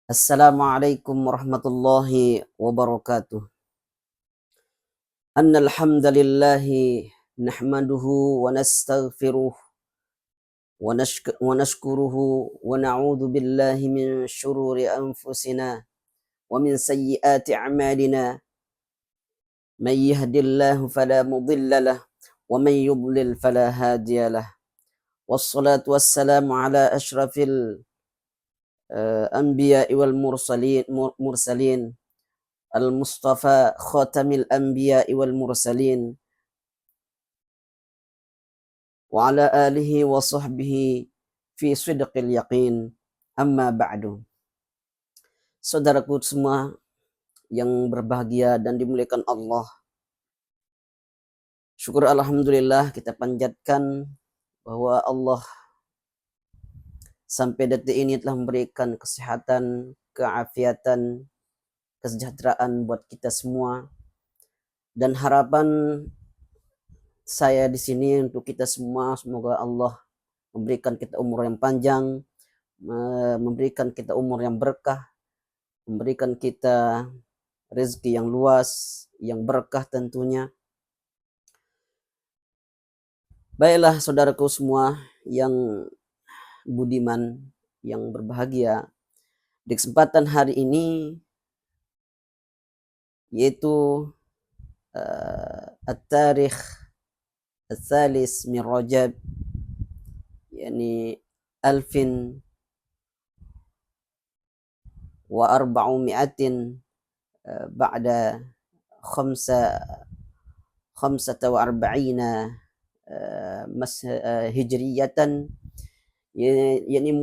Assalamualaikum warahmatullahi wabarakatuh. Innal hamdalillahi nahmaduhu wa nastaghfiruh wa nashkuruhu wa na'udzu billahi min shururi anfusina wa min sayyiati a'malina. Man yahdihillahu fala mudilla lahu wa man yudlil fala hadiya lahu. Wassalatu wassalamu ala asyrafil anbiya'i wal mursalin al-Mustafa khatamil anbiya'i wal mursalin wa ala alihi wa sahbihi fi sidqil yaqin, amma ba'du. Saudaraku semua yang berbahagia dan dimuliakan Allah, syukur alhamdulillah kita panjatkan bahwa Allah sampai detik ini telah memberikan kesehatan, keafiatan, kesejahteraan buat kita semua, dan harapan saya di sini untuk kita semua, semoga Allah memberikan kita umur yang panjang, memberikan kita umur yang berkah, memberikan kita rezeki yang luas, yang berkah tentunya. Baiklah saudaraku semua yang budiman, yang berbahagia, di kesempatan hari ini yaitu at-tarikh al-thalis min Rajab, yakni 1400 ba'da 45 hijriyatan, yakni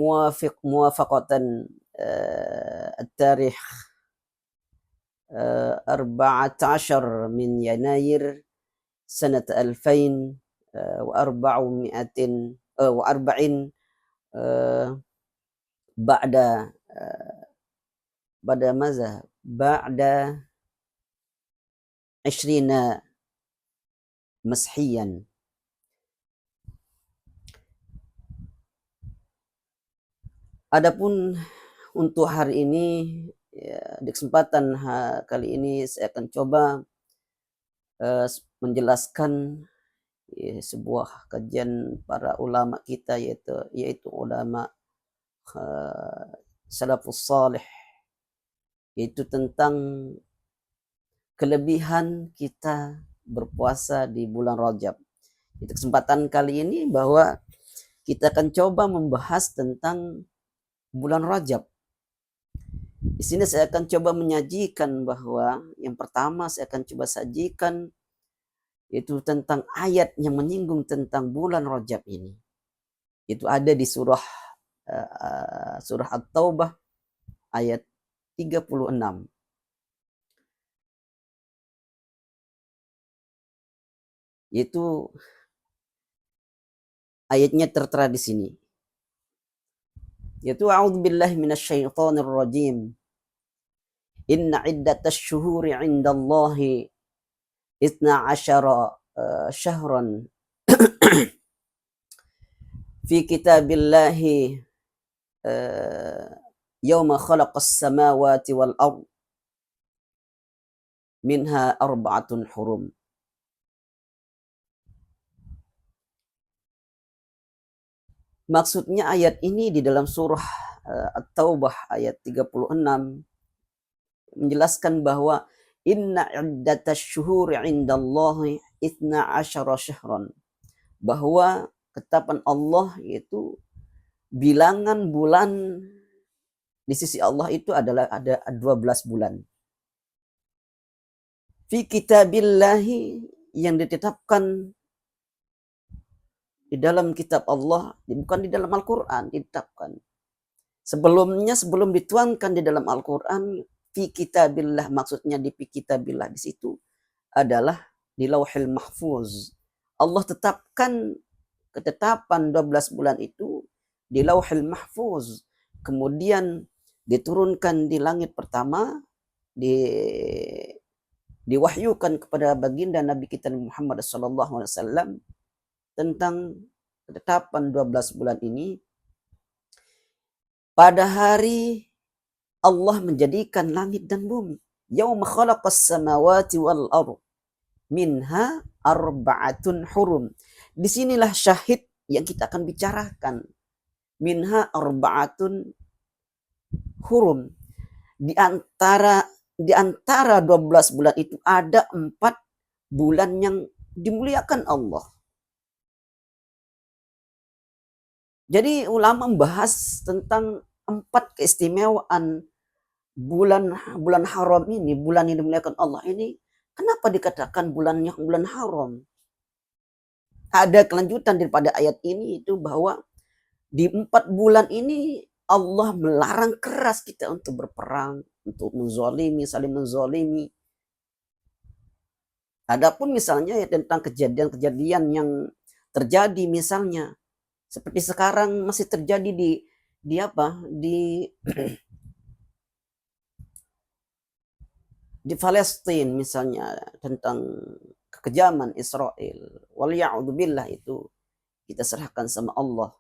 muwafaqatan at-tarikh 14 min Yanair sanat 2440 ba'da maza ba'da 20 mashiyan. Adapun untuk hari ini, ya, di kesempatan kali ini saya akan coba menjelaskan sebuah kajian para ulama kita, yaitu ulama salafus salih, yaitu tentang kelebihan kita berpuasa di bulan Rajab. Di kesempatan kali ini bahwa kita akan coba membahas tentang bulan Rajab. Di sini saya akan coba menyajikan bahwa yang pertama saya akan coba sajikan itu tentang ayat yang menyinggung tentang bulan Rajab ini. Itu ada di surah At-Taubah ayat 36. Yaitu ayatnya tertera di sini. Yaitu a'udzubillahi minasyaitonir rajim. Inna iddatash syuhuri 'indallahi 12 syahran fi kitabillahi yawma khalaqas samawati wal ard minha arba'atun hurum. Maksudnya ayat ini di dalam surah At-Taubah ayat 36 menjelaskan bahwa inna iddatash syuhuri 'indallahi 12 syahran, bahwa ketetapan Allah yaitu bilangan bulan di sisi Allah itu adalah ada 12 bulan. Fi kitabillahi, yang ditetapkan di dalam kitab Allah, bukan di dalam Al-Quran, ditetapkan. Sebelumnya, sebelum dituangkan di dalam Al-Quran, fi kitabillah, maksudnya di fi kitabillah di situ adalah di Lauhil Mahfuz. Allah tetapkan ketetapan 12 bulan itu di Lauhil Mahfuz. Kemudian diturunkan di langit pertama, diwahyukan kepada baginda Nabi kita Muhammad SAW tentang ketetapan 12 bulan ini pada hari Allah menjadikan langit dan bumi. Yauma khalaqas samawati wal ardh minha arba'atun hurum. Disinilah syahid yang kita akan bicarakan. Minha arba'atun hurum. Di antara 12 bulan itu ada 4 bulan yang dimuliakan Allah. Jadi ulama membahas tentang 4 keistimewaan bulan haram ini, bulan yang dimuliakan Allah ini. Kenapa dikatakan bulan haram? Ada kelanjutan daripada ayat ini itu bahwa di 4 bulan ini Allah melarang keras kita untuk berperang, untuk menzalimi, saling menzalimi. Adapun misalnya ya tentang kejadian-kejadian yang terjadi misalnya seperti sekarang masih terjadi di apa? Di Palestina misalnya tentang kekejaman Israel. Waliya'udzubillah itu kita serahkan sama Allah.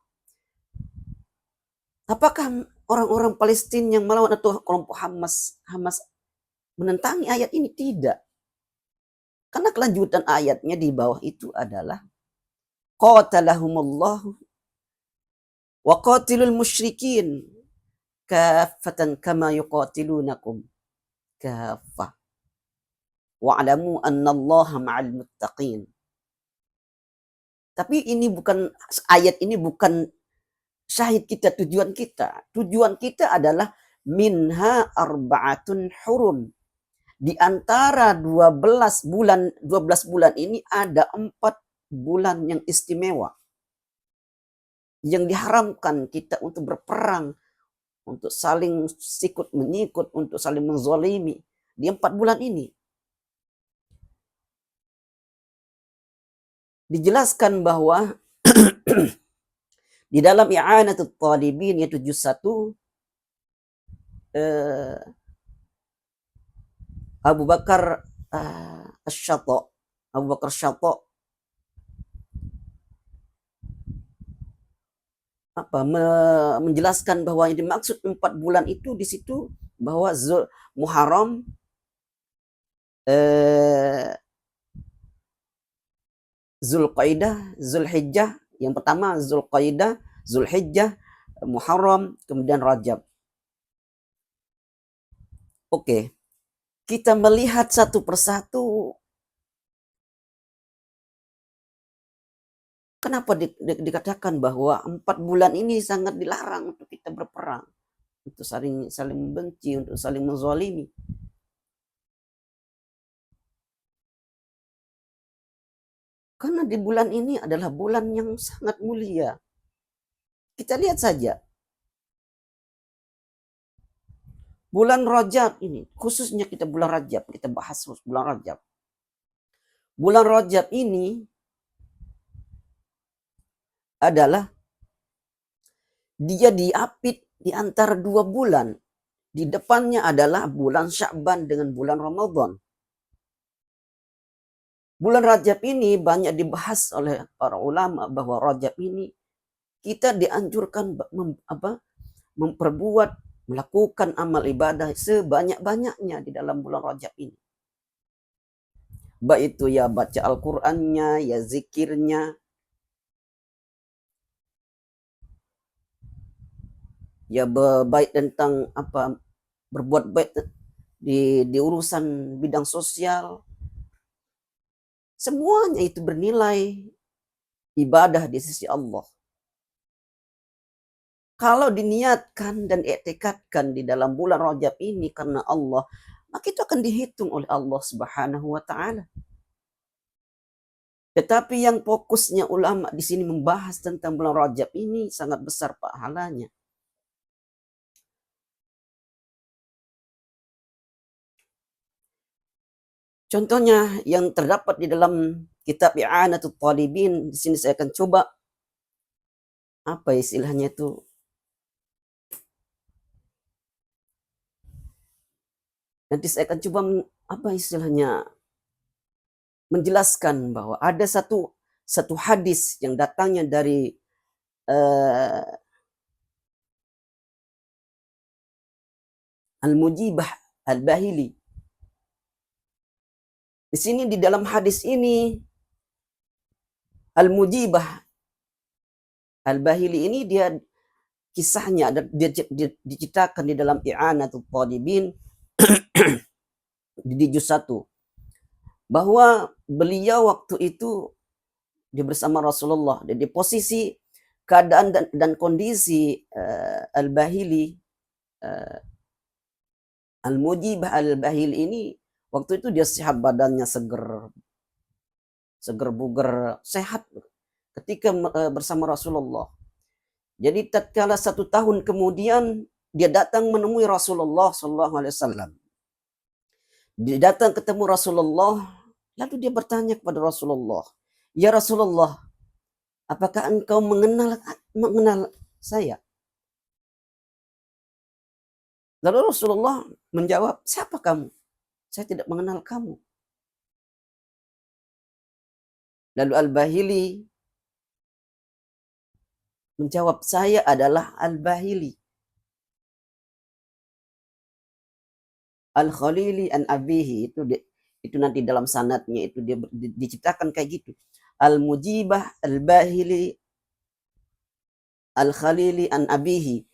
Apakah orang-orang Palestina yang melawan atau kelompok Hamas menentangi ayat ini? Tidak. Karena kelanjutan ayatnya di bawah itu adalah qatalahumullahu wa qatilul musyrikin kaffatan kama yuqatilunakum kaffah wa'lamu annallaha ma'al muttaqin. Tapi ayat ini bukan syahid kita, tujuan kita. Tujuan kita adalah minha arba'atun hurum. Di antara 12 bulan ini ada 4 bulan yang istimewa. Yang diharamkan kita untuk berperang, untuk saling sikut menyikut, untuk saling menzalimi. Di 4 bulan ini. Dijelaskan bahwa di dalam I'anatul Talibin yaitu juz 1 Abu Bakar Asy-Syata menjelaskan bahwa yang dimaksud 4 bulan itu di situ bahwa Muharram, Zulqaidah, Zulhijjah. Yang pertama Zulqaidah, Zulhijjah, Muharram, kemudian Rajab. Oke. Kita melihat satu persatu. Kenapa dikatakan bahwa 4 bulan ini sangat dilarang untuk kita berperang, untuk saling membenci, untuk saling menzalimi. Karena di bulan ini adalah bulan yang sangat mulia. Kita lihat saja. Bulan Rajab ini, khususnya kita bulan Rajab, kita bahas bulan Rajab. Bulan Rajab ini adalah dia diapit di antara 2 bulan. Di depannya adalah bulan Sya'ban dengan bulan Ramadan. Bulan Rajab ini banyak dibahas oleh para ulama bahwa Rajab ini kita dianjurkan melakukan amal ibadah sebanyak-banyaknya di dalam bulan Rajab ini. Baik itu ya baca Al-Qur'annya, ya zikirnya, ya baik tentang berbuat baik di urusan bidang sosial. Semuanya itu bernilai ibadah di sisi Allah. Kalau diniatkan dan i'tikadkan di dalam bulan Rajab ini karena Allah, maka itu akan dihitung oleh Allah Subhanahu wa taala. Tetapi yang fokusnya ulama di sini membahas tentang bulan Rajab ini sangat besar pahalanya. Contohnya yang terdapat di dalam kitab I'anatul Talibin, di sini saya akan coba apa istilahnya itu? Nanti saya akan coba menjelaskan bahwa ada satu hadis yang datangnya dari Al-Mujibah Al-Bahili. Di sini di dalam hadis ini Al-Mujibah Al-Bahili ini dia kisahnya dia diceritakan di dalam I'anatul Talibin di juz 1 bahwa beliau waktu itu dia bersama Rasulullah di posisi keadaan dan kondisi Al-Bahili Al-Mujibah Al-Bahili ini waktu itu dia sehat, badannya seger buger, sehat ketika bersama Rasulullah. Jadi tatkala 1 tahun kemudian dia datang menemui Rasulullah sallallahu alaihi wasallam. Dia datang ketemu Rasulullah, lalu dia bertanya kepada Rasulullah, "Ya Rasulullah, apakah engkau mengenal saya?" Lalu Rasulullah menjawab, "Siapa kamu? Saya tidak mengenal kamu." Lalu Al-Bahili menjawab, "Saya adalah Al-Bahili Al-Khalili an Abihi." Itu nanti dalam sanadnya itu dia diciptakan kayak gitu. Al-Mujibah Al-Bahili Al-Khalili an Abihi.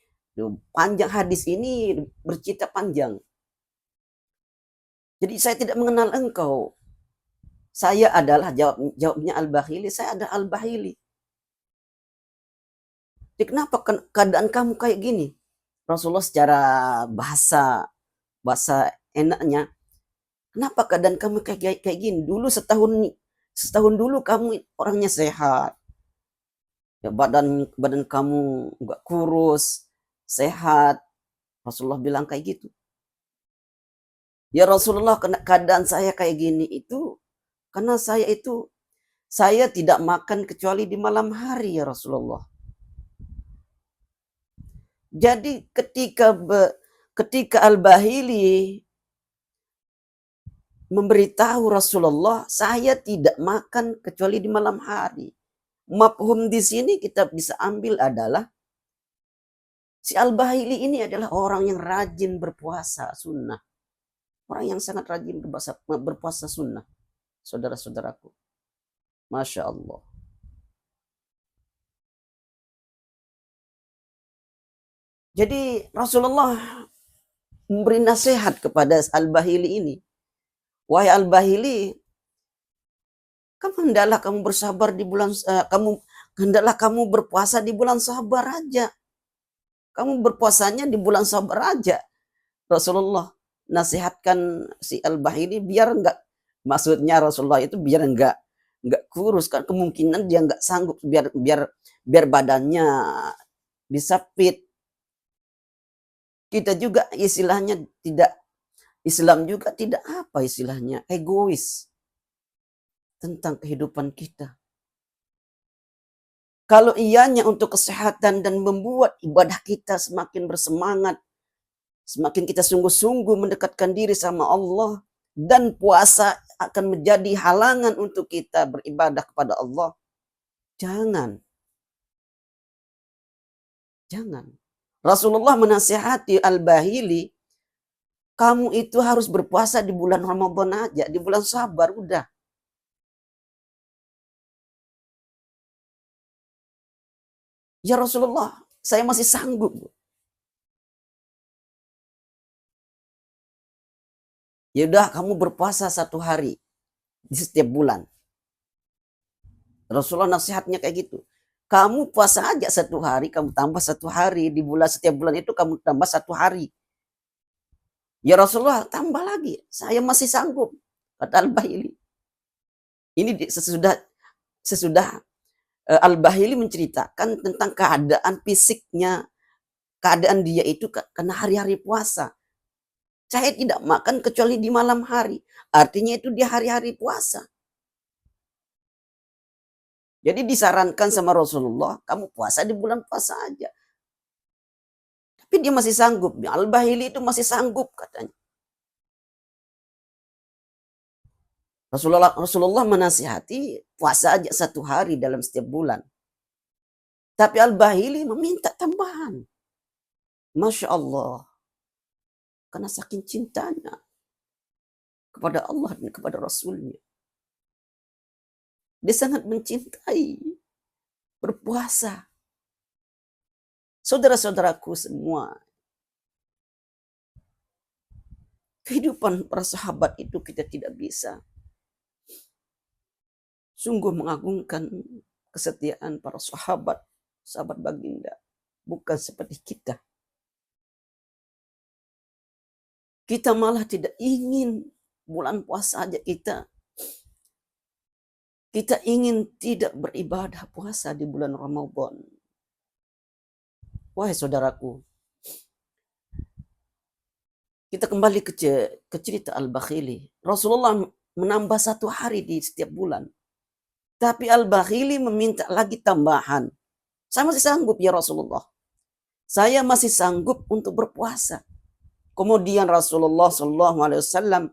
Panjang hadis ini bercerita panjang. Jadi saya tidak mengenal engkau. Saya adalah jawabnya Al-Bahili, saya ada Al-Bahili. Jadi kenapa keadaan kamu kayak gini? Rasulullah secara bahasa enaknya, kenapa keadaan kamu kayak gini? Dulu setahun dulu kamu orangnya sehat. Ya, badan kamu enggak kurus, sehat. Rasulullah bilang kayak gitu. Ya Rasulullah, keadaan saya kayak gini itu karena saya tidak makan kecuali di malam hari ya Rasulullah. Jadi ketika Al-Bahili memberitahu Rasulullah, saya tidak makan kecuali di malam hari. Mafhum di sini kita bisa ambil adalah si Al-Bahili ini adalah orang yang rajin berpuasa sunnah. Orang yang sangat rajin berpuasa sunnah. Saudara-saudaraku. Masya Allah. Jadi Rasulullah memberi nasihat kepada Al-Bahili ini. Wahai Al-Bahili, hendaklah kamu bersabar di bulan hendaklah kamu berpuasa di bulan sabar aja. Kamu berpuasanya di bulan sabar aja. Rasulullah nasihatkan si Al-Bahili biar maksudnya Rasulullah itu biar enggak kurus, kan kemungkinan dia enggak sanggup, biar badannya bisa fit. Kita juga istilahnya Islam juga tidak egois tentang kehidupan kita. Kalau ianya untuk kesehatan dan membuat ibadah kita semakin bersemangat, semakin kita sungguh-sungguh mendekatkan diri sama Allah, dan puasa akan menjadi halangan untuk kita beribadah kepada Allah, jangan. Rasulullah menasihati Al-Bahili, kamu itu harus berpuasa di bulan Ramadan aja, di bulan sabar udah. Ya Rasulullah, saya masih sanggup. Ya udah, kamu berpuasa 1 hari di setiap bulan. Rasulullah nasihatnya kayak gitu. Kamu puasa aja 1 hari, kamu tambah 1 hari di setiap bulan itu kamu tambah 1 hari. Ya Rasulullah, tambah lagi, saya masih sanggup, kata Al-Bahili. Ini sesudah Al-Bahili menceritakan tentang keadaan fisiknya, keadaan dia itu karena hari-hari puasa. Saya tidak makan kecuali di malam hari. Artinya itu dia hari-hari puasa. Jadi disarankan sama Rasulullah, kamu puasa di bulan puasa aja. Tapi dia masih sanggup. Al-Bahili itu masih sanggup katanya. Rasulullah menasihati puasa aja 1 hari dalam setiap bulan. Tapi Al-Bahili meminta tambahan. Masya Allah. karena saking cintanya kepada Allah dan kepada Rasulnya. Dia sangat mencintai berpuasa. Saudara-saudaraku semua, kehidupan para sahabat itu kita tidak bisa sungguh mengagungkan kesetiaan para sahabat, sahabat baginda. Bukan seperti kita. Kita malah tidak ingin bulan puasa aja kita ingin tidak beribadah puasa di bulan Ramadan. Wahai saudaraku, kita kembali ke cerita Al-Bakhili. Rasulullah menambah 1 hari di setiap bulan. Tapi Al-Bakhili meminta lagi tambahan. Saya masih sanggup ya Rasulullah. Saya masih sanggup untuk berpuasa. Kemudian Rasulullah SAW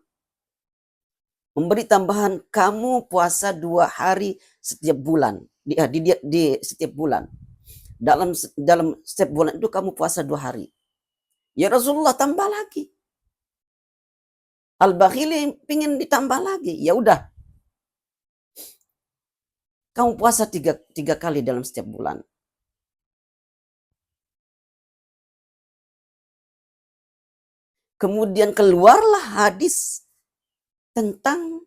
memberi tambahan, kamu puasa 2 hari setiap bulan. Di setiap bulan. Dalam setiap bulan itu kamu puasa 2 hari. Ya Rasulullah tambah lagi. Al-Bakhili ingin ditambah lagi. Ya udah. Kamu puasa 3 kali dalam setiap bulan. Kemudian keluarlah hadis tentang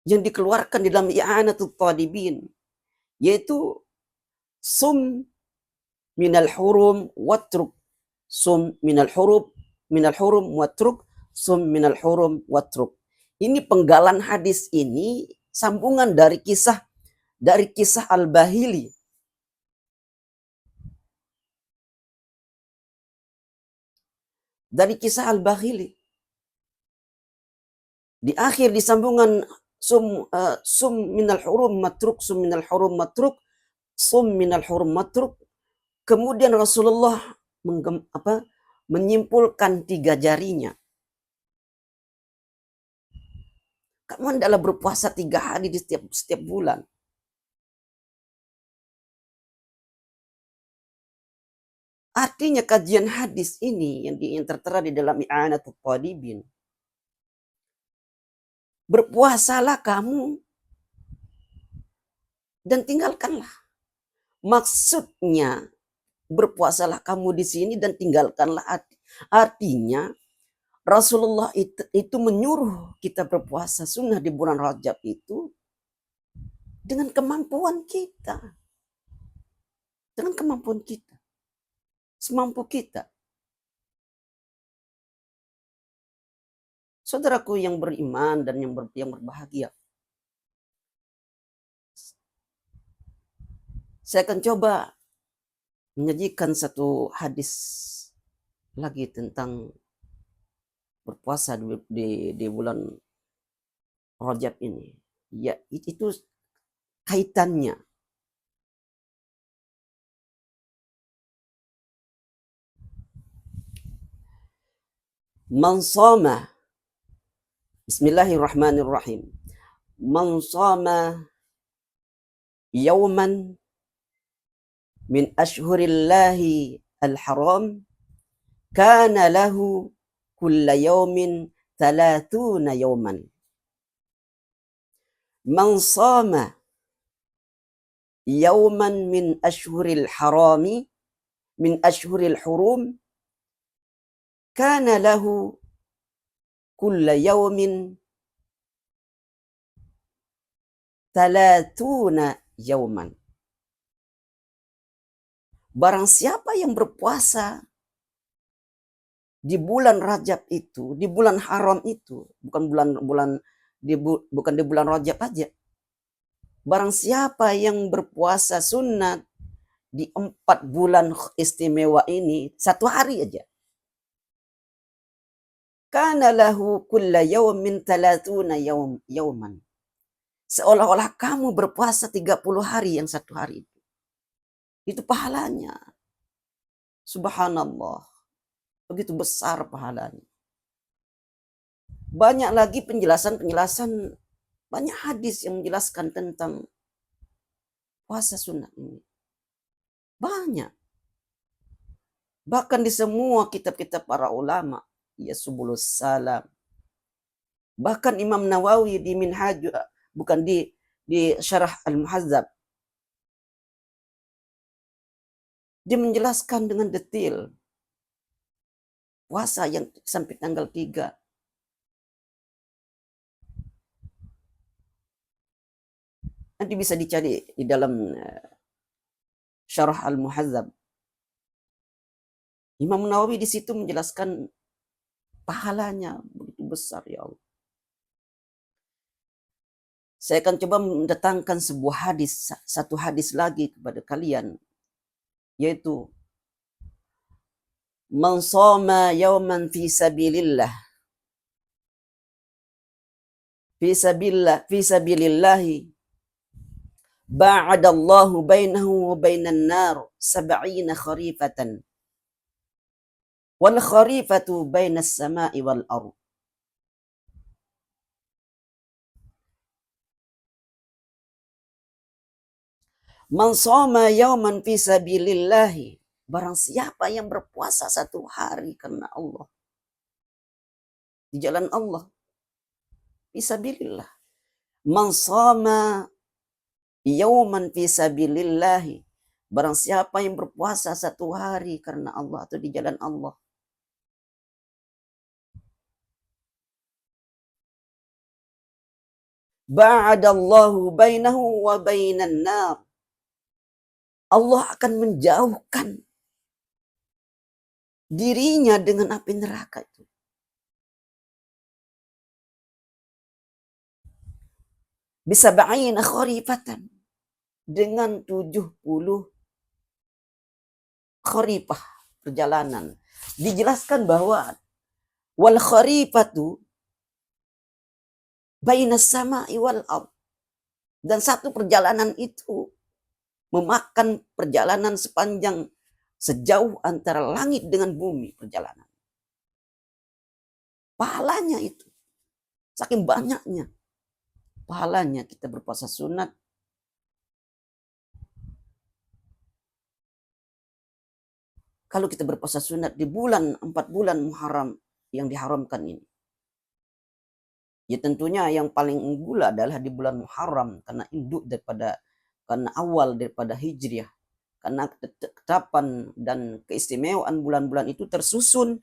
yang dikeluarkan di dalam I'anatul Talibin, yaitu sum minal hurum watruk, sum minal hurum watruk, sum minal hurum watruk. Ini penggalan hadis ini sambungan dari kisah Al-Bakhili. Dari kisah Al-Bakhili. Di akhir di sambungan sum minal hurum matruk, sum minal hurum matruk, sum minal hurum matruk. Kemudian Rasulullah menyimpulkan 3 jarinya. Kamu adalah berpuasa 3 hari di setiap bulan. Artinya kajian hadis ini yang tertera di dalam I'anatul Talibin. Berpuasalah kamu dan tinggalkanlah. Maksudnya berpuasalah kamu di sini dan tinggalkanlah. Artinya Rasulullah itu menyuruh kita berpuasa sunnah di bulan Rajab itu dengan kemampuan kita. Dengan kemampuan kita. Semampu kita. Saudaraku yang beriman dan yang berbahagia. Saya akan coba menyajikan satu hadis lagi tentang berpuasa di bulan Rajab ini. Ya, itu kaitannya. Man shoma, Bismillahirrahmanirrahim. Man shoma yawman min ashhurillahi al-haram kana lahu kulla yawmin 30 yawman. Man shoma yawman min ashhuril harami min ashhuril hurum kana lahu kulla yawmin 30 yawman. Barang siapa yang berpuasa di bulan Rajab itu, di bulan haram itu, bukan di bulan Rajab aja. Barang siapa yang berpuasa sunat di 4 bulan istimewa ini 1 hari aja. Kana lahu kulla yawmin 30 yawman. Seolah-olah kamu berpuasa 30 hari yang 1 hari itu. Itu pahalanya. Subhanallah. Begitu besar pahalanya. Banyak lagi penjelasan, banyak hadis yang menjelaskan tentang puasa sunat ini. Banyak. Bahkan di semua kitab-kitab para ulama, ya subulus salam. Bahkan Imam Nawawi di Minhaj, bukan di Syarah Al-Muhazzab, dia menjelaskan dengan detail puasa yang sampai tanggal 3. Nanti bisa dicari di dalam Syarah Al-Muhazzab. Imam Nawawi di situ menjelaskan pahalanya begitu besar, ya Allah. Saya akan coba mendatangkan sebuah hadis, satu hadis lagi kepada kalian, yaitu man shoma yawman fi sabilillah fi sabilillahi ba'adallahu bainahu wa bainan nar 70 kharifatan wal kharifatu bainas sama'i wal ardh. Man shoma yawman fi sabilillahi, barang siapa yang berpuasa satu hari karena Allah, di jalan Allah, fi sabilillah. Man shoma yawman fi sabilillahi, barang siapa yang berpuasa satu hari karena Allah atau di jalan Allah, ba'adallahu bainahu wa bainan nar, Allah akan menjauhkan dirinya dengan api neraka itu. Bisa ba'ina kharifatan, dengan 70 kharifah perjalanan. Dijelaskan bahwa wal kharifatu bainas sama'i wal ardh, dan satu perjalanan itu memakan perjalanan sepanjang sejauh antara langit dengan bumi perjalanan. Pahalanya itu saking banyaknya pahalanya kita berpuasa sunat. Kalau kita berpuasa sunat di bulan 4 bulan Muharram yang diharamkan ini, ya tentunya yang paling unggul adalah di bulan Muharram, karena awal daripada Hijriah, karena ketetapan dan keistimewaan bulan-bulan itu tersusun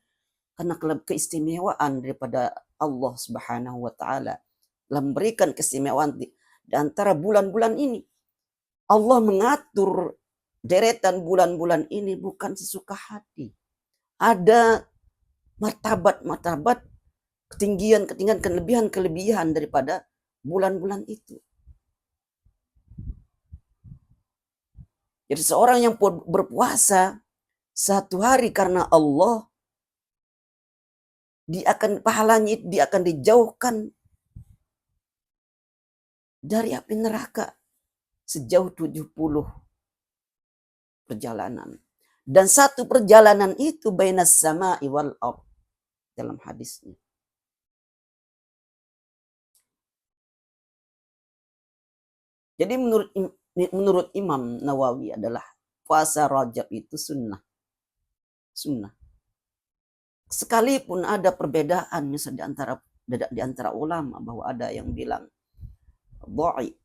karena keistimewaan daripada Allah Subhanahu wa taala dalam memberikan keistimewaan di antara bulan-bulan ini. Allah mengatur deretan bulan-bulan ini bukan sesuka hati. Ada martabat-martabat, ketinggian-ketinggian, kelebihan-kelebihan daripada bulan-bulan itu. Jadi seorang yang berpuasa satu hari karena Allah, pahalanya dia akan dijauhkan dari api neraka sejauh 70 perjalanan. Dan satu perjalanan itu bainas sama'i wal ardh dalam hadisnya. Jadi menurut Imam Nawawi adalah puasa Rajab itu sunnah. Sunnah. Sekalipun ada perbedaan misalnya di antara ulama, bahwa ada yang bilang dhaif.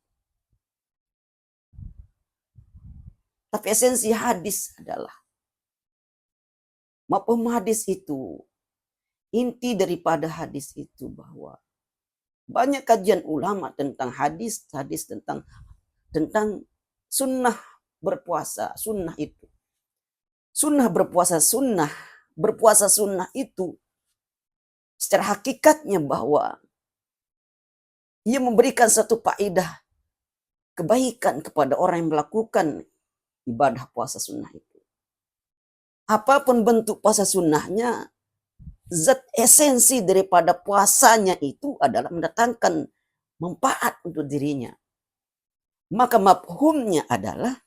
Tapi esensi hadis adalah, mafhum hadis itu, inti daripada hadis itu bahwa banyak kajian ulama tentang hadis tentang sunnah berpuasa, sunnah itu. Sunnah berpuasa sunnah itu secara hakikatnya bahwa ia memberikan satu faedah kebaikan kepada orang yang melakukan ibadah puasa sunnah itu. Apapun bentuk puasa sunnahnya, zat esensi daripada puasanya itu adalah mendatangkan manfaat untuk dirinya. Maka mafhumnya adalah,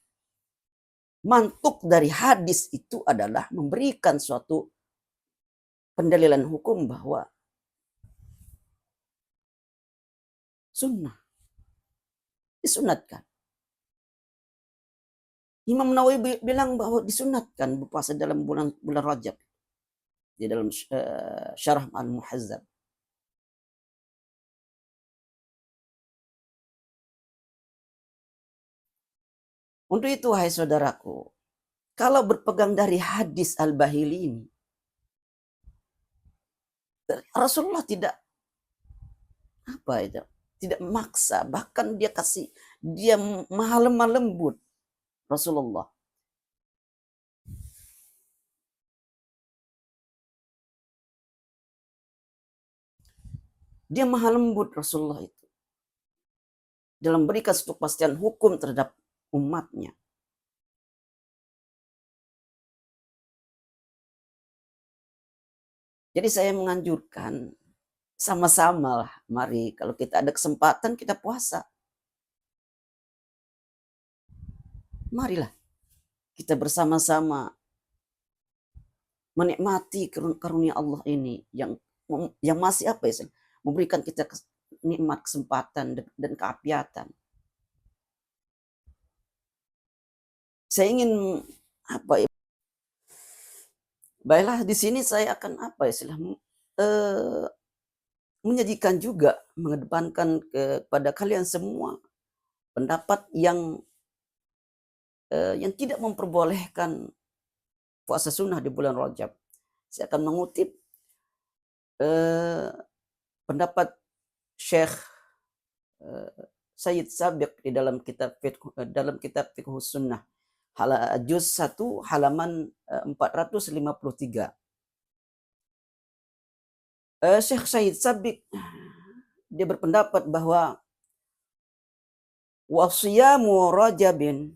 mantuk dari hadis itu adalah memberikan suatu pendalilan hukum bahwa sunnah disunatkan. Imam Nawawi bilang bahwa disunatkan berpuasa dalam bulan Rajab di dalam Syarah Al-Muhazzab. Untuk itu, wahai saudaraku, kalau berpegang dari hadis Al-Bahili ini, Rasulullah tidak tidak memaksa, bahkan dia maha lemah lembut. Rasulullah dia maha lembut, Rasulullah itu dalam berikan suatu kepastian hukum terhadap umatnya. Jadi saya menganjurkan sama-sama lah, mari kalau kita ada kesempatan kita puasa. Marilah kita bersama-sama menikmati karunia Allah ini yang masih memberikan kita nikmat, kesempatan dan keapiatan. Saya ingin baiklah di sini saya akan menyajikan juga, mengedepankan kepada kalian semua pendapat yang tidak memperbolehkan puasa sunnah di bulan Rajab. Saya akan mengutip pendapat Syekh Sayyid Sabiq di dalam kitab Fiqh Sunnah, juz 1 halaman 453. Syekh Sayyid Sabiq dia berpendapat bahwa wa siyamu Rajabin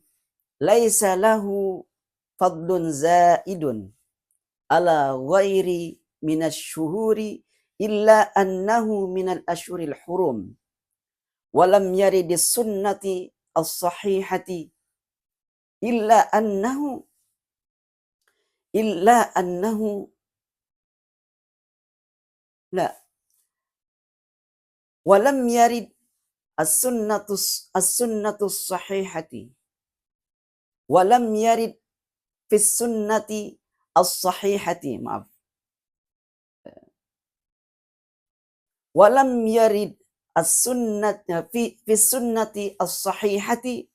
laisa lahu fadlun zaidun ala ghairi minasyuhuri illa annahu minal ashuril hurum walam yaridis sunnati as-sahihati illa annahu la walam yarid as-sunnatus sahihati walam yarid fis sunnati as-sahihati walam yarid as-sunnat fi sunnati as-sahihati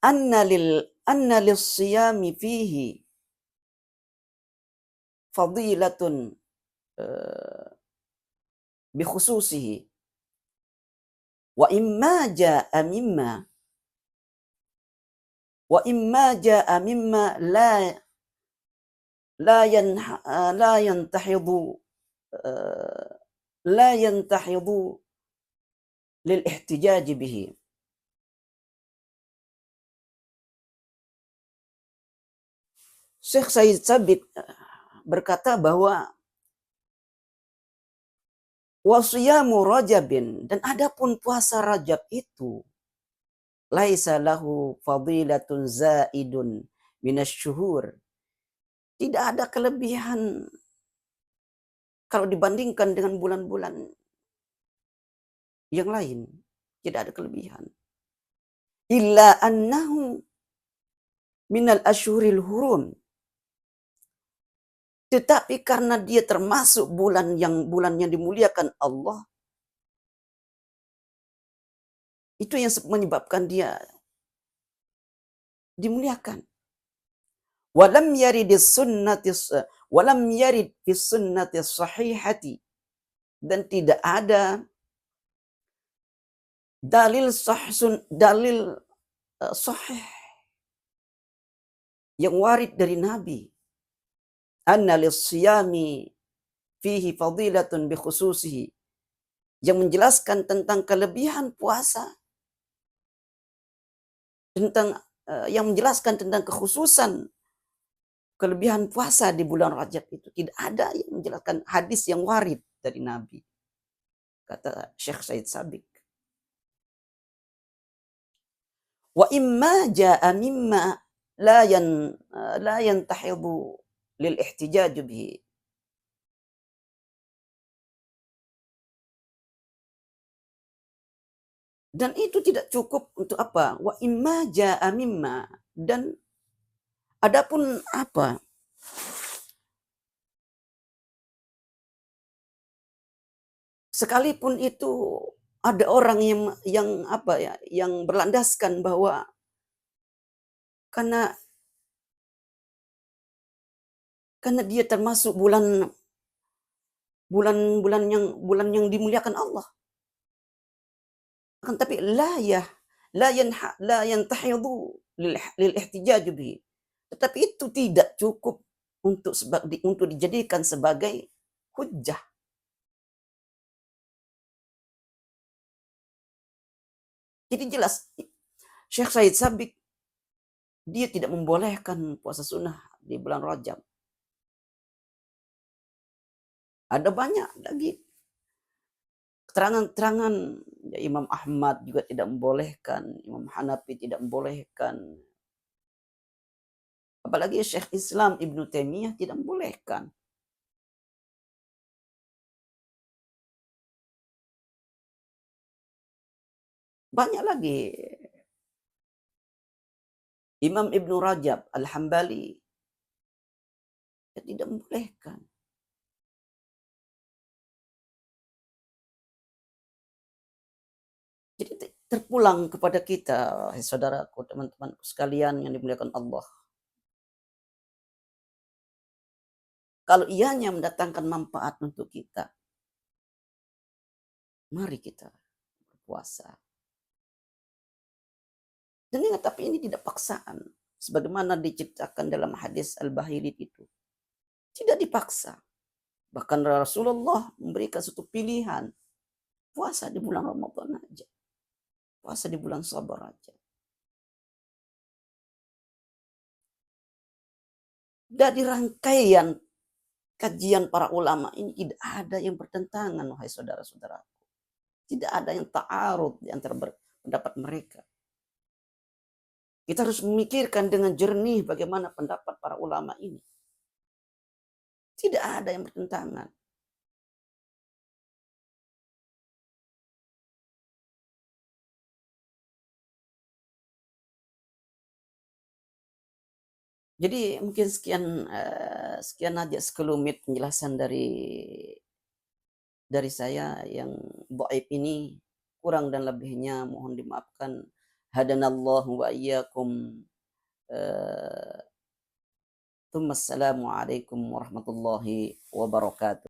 anna lis-siyami fihi fadilatun bi khususihi wa imma jaa mimma la yantahidu lil ihtijaj bihi. Syekh Sayyid Sabiq berkata bahwa wasiyamu Rajabin, dan adapun puasa Rajab itu laisa lahu fadilatun zaidun minasyuhur, tidak ada kelebihan kalau dibandingkan dengan bulan-bulan yang lain, tidak ada kelebihan. Illa annahu minal ashuril hurum, tetapi karena dia termasuk bulan yang dimuliakan Allah, itu yang menyebabkan dia dimuliakan. Walam yarid fis sunnati sahihati, dan tidak ada dalil sahih yang warid dari Nabi anna lis-siyami fihi fadilatun bi khususihi, yang menjelaskan tentang kelebihan puasa, yang menjelaskan tentang kekhususan kelebihan puasa di bulan Rajab itu. Tidak ada yang menjelaskan hadis yang warid dari Nabi, kata Syekh Said Sabiq. Wa imma jaa mimma la yantahidu lil ihtijaj bihi. Dan itu tidak cukup untuk apa? Wa imma ja'a mimma. Dan adapun apa? Sekalipun itu ada orang yang apa ya, yang berlandaskan bahwa karena karena dia termasuk bulan yang dimuliakan Allah. Akan tapi la yantahidu lil ihtijaj bihi. Tetapi itu tidak cukup untuk dijadikan sebagai hujjah. Jadi jelas Syekh Said Sabiq dia tidak membolehkan puasa sunnah di bulan Rajab. Ada banyak lagi keterangan-keterangan, ya, Imam Ahmad juga tidak membolehkan, Imam Hanafi tidak membolehkan. Apalagi Syekh Islam Ibnu Taimiyah tidak membolehkan. Banyak lagi. Imam Ibnu Rajab Al-Hambali ya, tidak membolehkan. Jadi terpulang kepada kita, saudaraku, teman-teman sekalian yang dimuliakan Allah. Kalau ianya mendatangkan manfaat untuk kita, mari kita berpuasa. Dan ingat, tapi ini tidak paksaan. Sebagaimana diciptakan dalam hadis Al-Bahili itu. Tidak dipaksa. Bahkan Rasulullah memberikan suatu pilihan. Puasa di bulan Ramadan aja. Puasa di bulan Sabar aja. Dari rangkaian kajian para ulama ini tidak ada yang bertentangan, wahai saudara-saudara. Tidak ada yang ta'arud di antara pendapat mereka. Kita harus memikirkan dengan jernih bagaimana pendapat para ulama ini. Tidak ada yang bertentangan. Jadi mungkin sekian aja sekelumit penjelasan dari saya yang dhaif ini. Kurang dan lebihnya mohon dimaafkan. Hadanallahu wa iyyakum. Assalamualaikum warahmatullahi wabarakatuh.